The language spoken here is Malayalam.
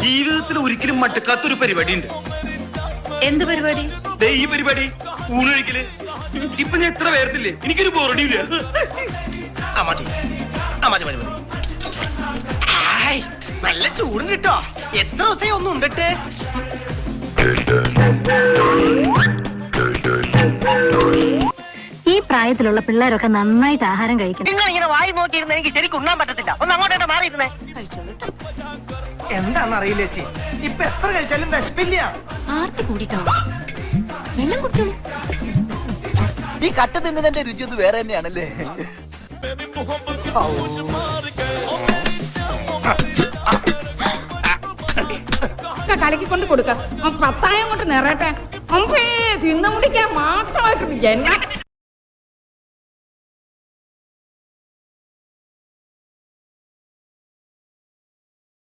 ജീവിതത്തിൽ ഒരിക്കലും മട്ടക്കാത്തൊരു പരിപാടി ഉണ്ട്. എന്ത് പരിപാടി? ഈ പരിപാടി ഊണ് കഴിക്കല്. ഇപ്പൊ ഞാൻ എത്ര പേർത്തില്ലേ, എനിക്കൊരു ബോറടിയില്ല. നല്ല ചൂടും കിട്ടോ. എത്ര ദിവസം ഒന്നും ഉണ്ടിട്ട്. ഈ പ്രായത്തിലുള്ള പിള്ളേരൊക്കെ നന്നായിട്ട് ആഹാരം കഴിക്കണം. നിങ്ങൾ ഇങ്ങനെ വായി നോക്കിയിരുന്ന എനിക്ക് ശരിക്കും ഉണ്ണാൻ പറ്റത്തില്ല. ഒന്ന് അങ്ങോട്ട് മാറിയിരുന്നേ. എന്താണെന്ന് അറിയില്ല ചേച്ചി, ഇപ്പൊ എത്ര കഴിച്ചാലും വിശപ്പില്ല. ആർത്തി കൂടിട്ടോ. വെള്ളം കുടിച്ചോളൂ. ഈ കട്ട തിന്നതിന്റെ രുചി ഒന്ന് വേറെ തന്നെയാണല്ലേ. കലക്കിക്കൊണ്ട് കൊടുക്ക. പത്തായം കൊണ്ട് നിറയട്ടെ. തിന്നു മുടിക്കാൻ മാത്രമായിട്ട്